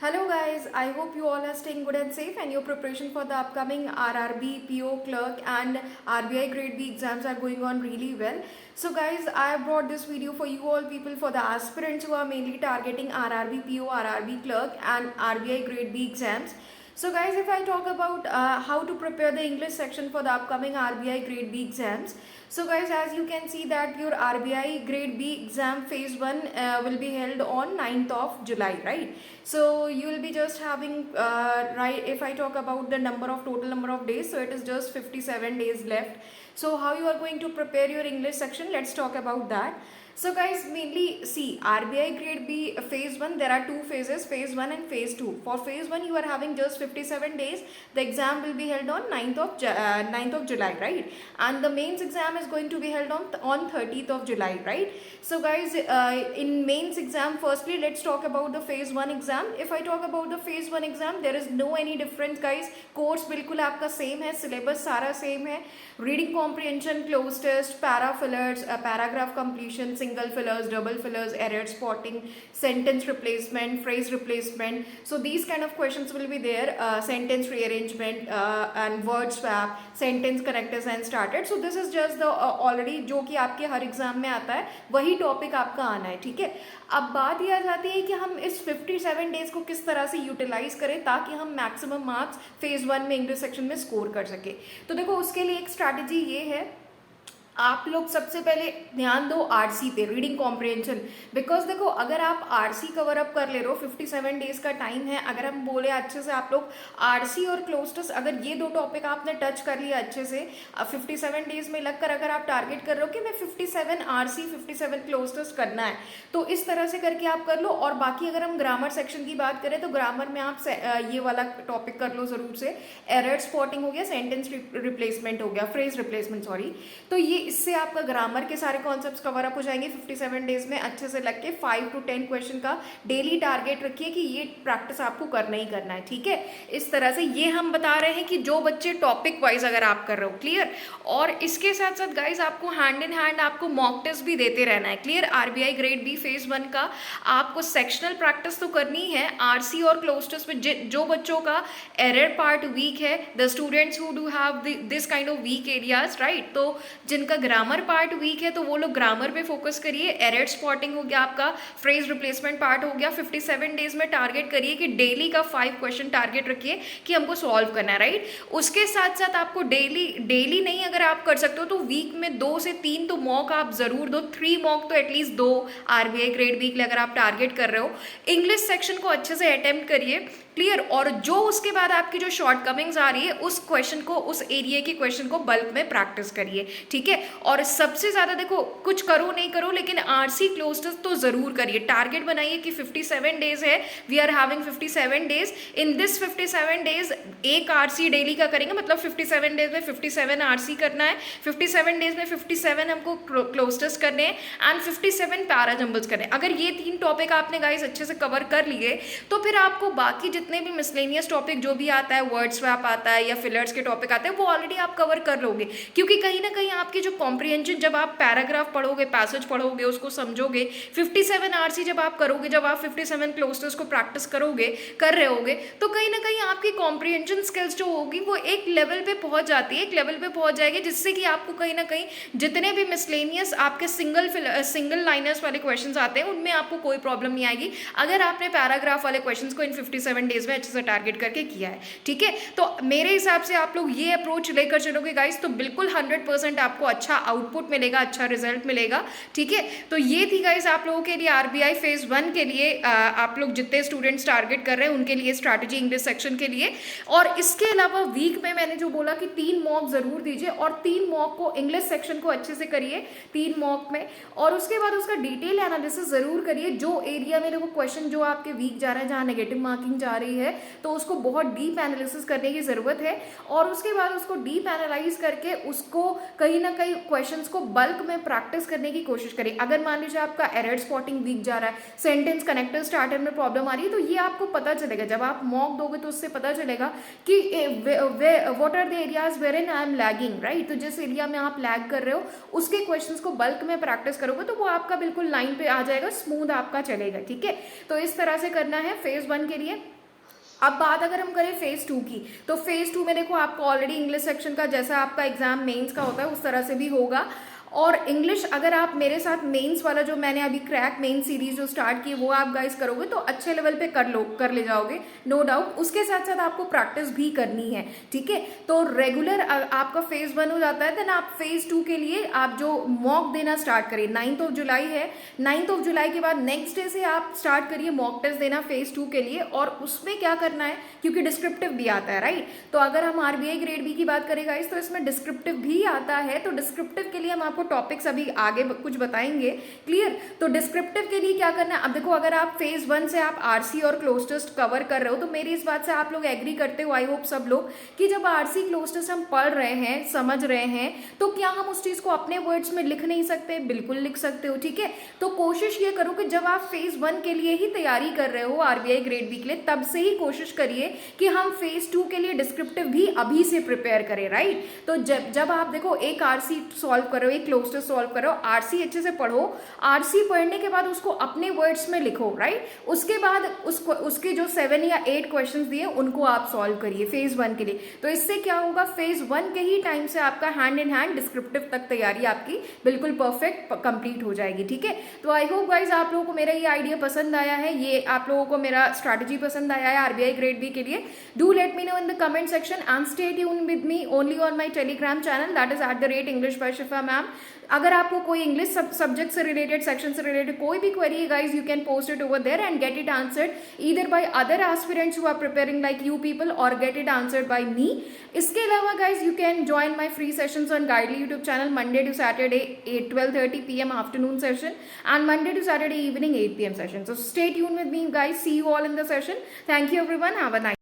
Hello guys, I hope you all are staying good and safe and your preparation for the upcoming RRB, PO, clerk and RBI grade B exams are going on really well. So guys, I have brought this video for you all people, for the aspirants who are mainly targeting RRB, PO, RRB clerk and RBI grade B exams. So guys, if I talk about how to prepare the English section for the upcoming RBI grade B exams. So guys, as you can see that your RBI grade B exam phase 1 will be held on 9th of July, right? So you will be just having, right, if I talk about the total number of days, so it is just 57 days left. So how you are going to prepare your English section, let's talk about that. So guys, mainly see RBI grade B phase 1, there are two phases, phase 1 and phase 2. For phase 1 you are having just 57 days. The exam will be held on 9th of July, right? And the mains exam is going to be held on 30th of July, right? So guys, in mains exam, firstly let's talk about the phase 1 exam. If I talk about the phase 1 exam, there is no any difference guys. Course बिल्कुल आपका same है, syllabus सारा same है. Reading comprehension, cloze test, para fillers, paragraph completion, single fillers, double fillers, error spotting, sentence replacement, phrase replacement. So these kind of questions will be there. Sentence rearrangement and word swap, sentence connectors and started. So this is just the already जो कि आपके हर exam में आता है वही topic आपका आना है, ठीक है. अब बात ये आ जाती है कि हम इस 57 डेज को किस तरह से यूटिलाइज करें ताकि हम मैक्सिमम मार्क्स फेज 1 में इंग्लिश सेक्शन में स्कोर कर सके. तो देखो उसके लिए एक स्ट्रैटेजी ये है, आप लोग सबसे पहले ध्यान दो आरसी पे, रीडिंग कॉम्प्रिहेंशन. बिकॉज देखो अगर आप आरसी कवर अप कर ले रहे हो, 57 डेज का टाइम है, अगर हम बोले अच्छे से आप लोग आरसी और क्लोज टेस्ट, अगर ये दो टॉपिक आपने टच कर लिया अच्छे से 57 डेज में लगकर, अगर आप टारगेट कर रहे हो कि मैं 57 आरसी 57 क्लोज टेस्ट करना है, तो इस तरह से करके आप कर लो. और बाकी अगर हम ग्रामर सेक्शन की बात करें तो ग्रामर में आप ये वाला टॉपिक कर लो जरूर से. एरर स्पॉटिंग हो गया, सेंटेंस रिप्लेसमेंट हो गया, फ्रेज रिप्लेसमेंट सॉरी. तो ये इससे आपका ग्रामर के सारे कॉन्सेप्ट्स कवर अप हो जाएंगे 57 डेज में अच्छे से लग के. 5 to 10 क्वेश्चन का डेली टारगेट रखिए कि ये प्रैक्टिस आपको करना ही करना है, ठीक है. इस तरह से ये हम बता रहे हैं कि जो बच्चे टॉपिक वाइज अगर आप कर रहे हो, क्लियर. और इसके साथ साथ गाइज आपको हैंड इन हैंड आपको मॉक टेस्ट भी देते रहना है, clear. RBI grade B phase 1 का आपको सेक्शनल प्रैक्टिस तो करनी है. आरसी और क्लोज टेस्ट में जो बच्चों का एरर पार्ट वीक है, the students who do have this kind of weak areas, right, तो जिनका ग्रामर पार्ट वीक है तो वो लोग ग्रामर पे फोकस करिए. एरर स्पॉटिंग हो गया आपका, फ्रेज रिप्लेसमेंट पार्ट हो गया. 57 डेज में टारगेट करिए कि डेली का 5 क्वेश्चन टारगेट रखिए कि हमको सॉल्व करना है, राइट. उसके साथ साथ आपको डेली नहीं अगर आप कर सकते हो तो वीक में 2 से 3 तो मॉक आप जरूर दो. 3 मॉक तो एटलीस्ट दो आरबीआई ग्रेड वीक अगर आप टारगेट कर रहे हो. इंग्लिश सेक्शन को अच्छे से अटेम्प्ट करिए, क्लियर. और जो उसके बाद आपकी जो शॉर्ट कमिंग्स आ रही है उस क्वेश्चन को, उस एरिया के क्वेश्चन को बल्क में प्रैक्टिस करिए, ठीक है. और सबसे ज़्यादा देखो कुछ करो नहीं करो लेकिन आरसी क्लोज टेस्ट तो ज़रूर करिए. टारगेट बनाइए कि 57 डेज है, we are having 57 days. In this 57 days एक आरसी डेली का करेंगे, मतलब 57 डेज में 57 आरसी करना है, 57 डेज में 57 हमको क्लोज टेस्ट करने हैं एंड 57 पैरा जंबल्स करने हैं. अगर ये 3 टॉपिक आपने गाइस अच्छे से कवर कर लिए तो फिर आपको बाकी जितने भी मिसलेनियस टॉपिक जो भी आता है, वर्ड स्वैप आता है या फिलर्स के टॉपिक आते हैं, वो ऑलरेडी आप कवर कर लोगे. क्योंकि कहीं ना कहीं आपकी जो कॉम्प्रिहेंशन, जब आप पैराग्राफ पढ़ोगे, पैसेज पढ़ोगे, उसको समझोगे, 57 आरसी जब आप करोगे, जब आप 57 क्लोज टेस्ट को प्रैक्टिस कर रहे होगे, तो कहीं ना कहीं आपकी कॉम्प्रिहेंशन स्किल्स जो होगी वो एक लेवल पे पहुंच जाती है, एक लेवल पे पहुंच जाएगी, जिससे कि आपको कहीं ना कहीं जितने भी मिसलेनियस आपके सिंगल लाइनर्स वाले क्वेश्चंस आते हैं उनमें आपको कोई प्रॉब्लम नहीं आएगी अगर आपने पैराग्राफ वाले क्वेश्चंस को इन 57 डेज में अच्छे से टारगेट करके किया है, ठीक है. तो मेरे हिसाब से आप लोग ये अप्रोच लेकर चलोगे गाइस तो बिल्कुल 100% आपको अच्छा आउटपुट मिलेगा, अच्छा रिजल्ट मिलेगा, ठीक है. तो ये थी गाइस आप लोगों के लिए आरबीआई फेज 1 के लिए आप लोग जितने स्टूडेंट्स टारगेट कर रहे हैं उनके लिए स्ट्रैटेजी इंग्लिश सेक्शन के लिए. और इसके अलावा वीक में मैंने जो बोला कि 3 मॉक जरूर दीजिए और 3 मॉक को इंग्लिश सेक्शन को अच्छे से करिए 3 मॉक में. और उसके बाद उसका डिटेल एनालिसिस जरूर करिए. जो एरिया में देखो क्वेश्चन जो आपके वीक जा रहा है, जहाँ नेगेटिव मार्किंग जा रही है, तो उसको बहुत डीप एनालिसिस करने की ज़रूरत है. और उसके बाद उसको डीप एनालाइज करके उसको कहीं ना कहीं क्वेश्चंस को बल्क में प्रैक्टिस करने की कोशिश करें. अगर मान लीजिए आपका एरर स्पॉटिंग वीक जा रहा है, सेंटेंस कनेक्टर स्टार्टर में प्रॉब्लम आ रही है, तो ये आपको पता चलेगा. जब आप मॉक दोगे तो उससे पता चलेगा कि what are the areas where in I am lagging, right. तो जिस एरिया में आप लैग कर रहे हो उसके क्वेश्चंस को बल्क में प्रैक्टिस करोगे तो वो आपका बिल्कुल लाइन पे आ जाएगा, स्मूथ आपका चलेगा, ठीक है. तो इस तरह से करना है फेज 1 के लिए. अब बात अगर हम करें फेज 2 की, तो फेज 2 में देखो आपको ऑलरेडी इंग्लिश सेक्शन का जैसा आपका एग्जाम मेंस का होता है उस तरह से भी होगा। और इंग्लिश अगर आप मेरे साथ मेंस वाला जो मैंने अभी क्रैक मेन सीरीज जो स्टार्ट की वो आप गाइस करोगे तो अच्छे लेवल पे कर ले जाओगे, नो डाउट। उसके साथ साथ आपको प्रैक्टिस भी करनी है, ठीक है। तो रेगुलर आपका फेज 1 हो जाता है, देन आप फेज 2 के लिए आप जो मॉक देना स्टार्ट करिए। 9 जुलाई है, 9 जुलाई के बाद नेक्स्ट डे से आप स्टार्ट करिए मॉक टेस्ट देना फेज 2 के लिए। और उसमें क्या करना है, क्योंकि डिस्क्रिप्टिव भी आता है, राइट। तो अगर हम आरबीआई ग्रेड बी की बात करें गाइस तो इसमें डिस्क्रिप्टिव भी आता है। तो डिस्क्रिप्टिव के लिए हम आपको टॉपिक्स अभी आगे कुछ बताएंगे, क्लियर। तो डिस्क्रिप्टिव के लिए क्या करना है, अब देखो अगर आप फेज 1 से आप आरसी और क्लोज टेस्ट कवर कर रहे हो तो मेरी इस बात से आप लोग एग्री करते हो, आई होप सब लोग, कि जब आरसी क्लोज टेस्ट हम पढ़ रहे हैं, समझ रहे हैं, तो क्या हम उस चीज को अपने वर्ड्स में लिख नहीं सकते? बिल्कुल लिख सकते हो, ठीक है। तो कोशिश ये करो कि जब आप फेज 1 के लिए ही तैयारी कर रहे हो आरबीआई ग्रेड बी के लिए, तब से ही कोशिश करिए कि हम फेज 2 के लिए डिस्क्रिप्टिव भी अभी से प्रिपेयर करें, राइट। तो जब आप देखो एक आरसी सॉल्व करो, एक क्लोज टेस्ट सॉल्व करो, आरसी अच्छे से पढ़ो, आरसी पढ़ने के बाद उसको अपने वर्ड्स में लिखो, राइट। उसके बाद उसके जो 7 या 8 क्वेश्चंस दिए उनको आप सॉल्व करिए फेज 1 के लिए। तो इससे क्या होगा, फेज 1 के ही टाइम से आपका हैंड इन हैंड डिस्क्रिप्टिव तक तैयारी आपकी बिल्कुल परफेक्ट कंप्लीट हो जाएगी, ठीक है। तो आई होप गाइज आप लोगों को मेरा ये आइडिया पसंद आया है, ये आप लोगों को मेरा स्ट्रैटेजी पसंद आया है आरबीआई ग्रेड बी के लिए। Do let me know in the comment section and stay tuned with me only on my Telegram channel, that is @English by Shifa ma'am. अगर आपको कोई इंग्लिश सब्जेक्ट से रिलेटेड, सेक्शन से related कोई भी query है guys, you can post it over there and get it answered either by other aspirants who are preparing like you people और get it answered by me. इसके अलावा guys you can join my free sessions on Guidely YouTube channel Monday to Saturday 12:30 PM afternoon session and Monday to Saturday evening 8 PM session. So stay tuned with me guys. See you all in the session. Thank you everyone. Have a nice